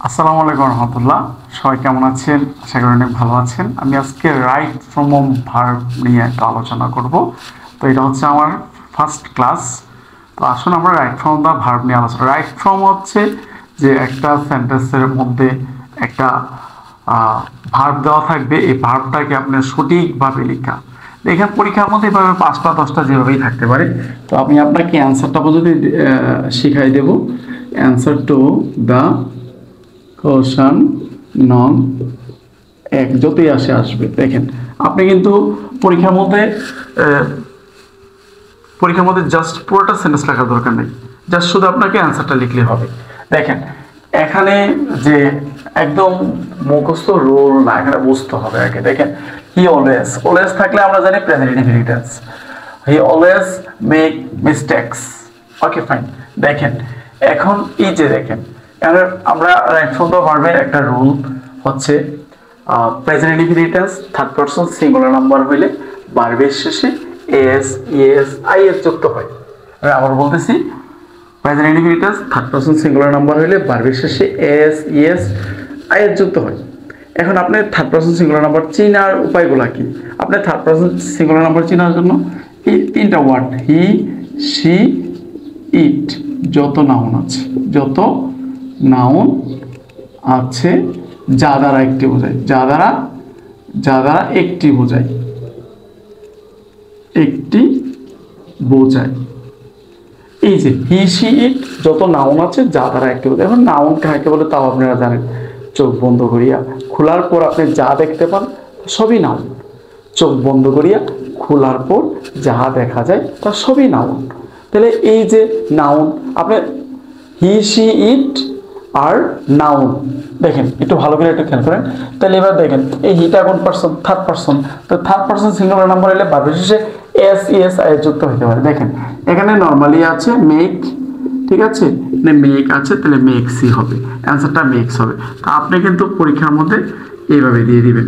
আসসালামু আলাইকুম রহমতুল্লাহ। সবাই কেমন আছেন? আশা করি অনেক ভালো আছেন। আমি আজকে রাইট ফ্রম ভার্ব নিয়ে একটা আলোচনা করব। তো এটা হচ্ছে আমার ফার্স্ট ক্লাস। তো আসুন আমরা রাইট ফ্রম দা ভার্ব নিয়ে আলোচনা। রাইট ফ্রম হচ্ছে যে একটা সেন্টেন্সের মধ্যে একটা ভার্ব দেওয়া থাকবে, এই ভার্বটাকে আপনার সঠিকভাবে লেখা। দেখেন পরীক্ষার মধ্যে এভাবে 5টা 10টা যেভাবেই থাকতে পারে। তো আমি আপনাকে অ্যান্সারটা পর্যন্ত শিখাই দেব। অ্যান্সার টু দ্য কোশ্চেন নন এক যতই আসবে। দেখেন আপনি কিন্তু পরীক্ষার মধ্যে জাস্ট পুরোটা সেন্টেন্স লেখার দরকার নেই, জাস্ট শুধু আপনাকে অ্যান্সারটা লিখলে হবে। দেখেন এখানে যে একদম মুখস্থ রুল না, এখানে বুঝতে হবে আগে। দেখেন হি অলওয়েজ, অলওয়েজ থাকলে আমরা জানি present indefinite tense. He always make mistakes. Okay fine. দেখেন এখন এই যে দেখেন আমরা রাইট ফ্রম দ্য ভার্বের একটা রুল হচ্ছে present indefinite tense third person singular number হইলে ভার্বের শেষে এস ইএস আইএস যুক্ত হয়। আমি আবার বলতেছি, present indefinite tense third person singular number হইলে ভার্বের শেষে এস ইএস আইএস যুক্ত হয়। এখন আপনি থার্ড পারসন সিঙ্গুলার নাম্বার চিনার উপায়গুলো কি? আপনি থার্ড পারসন সিঙ্গুলার নাম্বার চিনার জন্য এই 3টা ওয়ার্ড হি সি ইট, যত নাউন আছে যা দ্বারা একটি বোঝায়, যা দ্বারা একটি বোঝায়। এই যে হি সি ইট যত নাউন আছে যা দ্বারা একটি বোঝায়। এখন নাউন কাকে বলে তাও আপনারা জানেন। চোখ বন্ধ করিয়া খোলার পর আপনি যা দেখতে পান সবই নাউন। চোখ বন্ধ করিয়া খোলার পর যা দেখা যায় তা সবই নাউন। তাহলে এই যে নাউন, আপনি he she it R noun দেখেন একটু ভালো করে একটু খেয়াল করেন। তাহলে এবার দেখেন এই হিটা কোন পারসন? Third person. তো থার্ড পারসন সিঙ্গুলার নাম্বার হলে ভার্বের শেষে এস ইএস আই যুক্ত হতে পারে। দেখেন এখানে নরমালি আছে মেক, ঠিক আছে, মানে মেক আছে, তাহলে মেক্সই হবে, অ্যান্সারটা মেক্স হবে। তা আপনি কিন্তু পরীক্ষার মধ্যে এইভাবে দিয়ে দিবেন,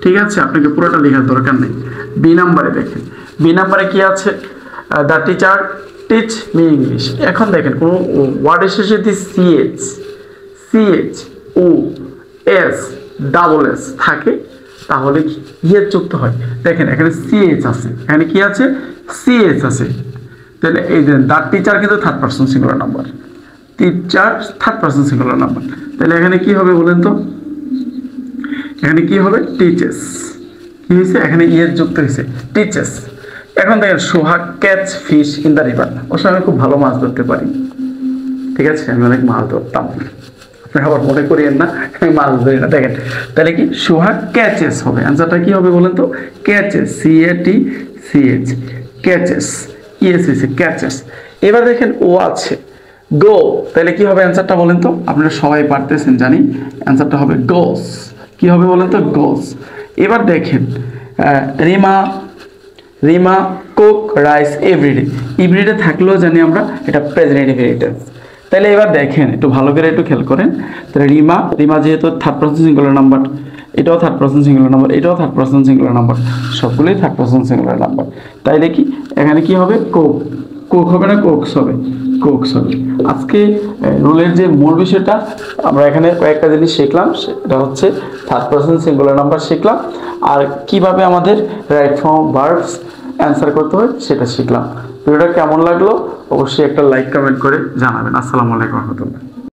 ঠিক আছে? আপনাকে পুরোটা লেখার দরকার নেই। বি নাম্বারে দেখেন, বি নাম্বারে কি আছে? The teacher teach me English. এখন দেখেন কোনো ওয়ার্ডের শেষে যদি সিএইচ ও এস ডাবল এস থাকে তাহলে ইয়ের যুক্ত হয়। দেখেন এখানে সিএইচ আছে, এখানে কি আছে? সিএইচ আছে। তাহলে এই যে দ্য টিচার কিন্তু third person singular number, teacher third person singular number. তাহলে এখানে কি হবে বলেন তো? এখানে কি হবে? টিচেস। কি হয়েছে? এখানে ইয়ের যুক্ত হয়েছে, টিচেস। এখন দেখেন Sohag catch fish in the river. ওর সঙ্গে আমি খুব ভালো মাছ ধরতে পারি, ঠিক আছে, আমি অনেক মাছ ধরতাম। আপনি আবার মনে করিয়েন না আমি মাছ ধরি না। দেখেন তাহলে কি সোহাগ ক্যাচেস হবে, অ্যান্সারটা কি হবে বলেন তো? Catches, C A T C H, catches, E S S, catches. এবার দেখেন ও আছে গো, তাহলে কি হবে অ্যান্সারটা বলেন তো? আপনারা সবাই পারতেছেন জানি, অ্যান্সারটা হবে গোস। কি হবে বলেন তো? গোস। এবার দেখেন রিমা কুক রাইস এভরিডে থাকলেও জানি আমরা এটা প্রেজেন্ট ইনডিফিনিট টেন্স। তাহলে এবার দেখেন একটু ভালো করে একটু খেয়াল করেন। তাহলে রিমা যেহেতু থার্ড পারসন সিঙ্গুলার নাম্বার, এটাও থার্ড পারসন সিঙ্গুলার নাম্বার, এটাও থার্ড পারসন সিঙ্গুলার নাম্বার, সবগুলোই থার্ড পারসন সিঙ্গুলার নাম্বার। তাইলে কি এখানে কি হবে? কোক হবে না কোকস হবে, কোকস হবে। আজকে রুলের যে মূল বিষয়টা আমরা এখানে কয়েকটা জিনিস শিখলাম, সেটা হচ্ছে থার্ড পারসন সিঙ্গুলার নাম্বার শিখলাম, আর কিভাবে আমাদের রাইট ফর্ম ভার্বস অ্যান্সার করতে হয় সেটা শিখলাম। ভিডিওটা কেমন লাগলো অবশ্যই একটা লাইক কমেন্ট করে জানাবেন। আসসালামু আলাইকুম রহমতুল্লাহ।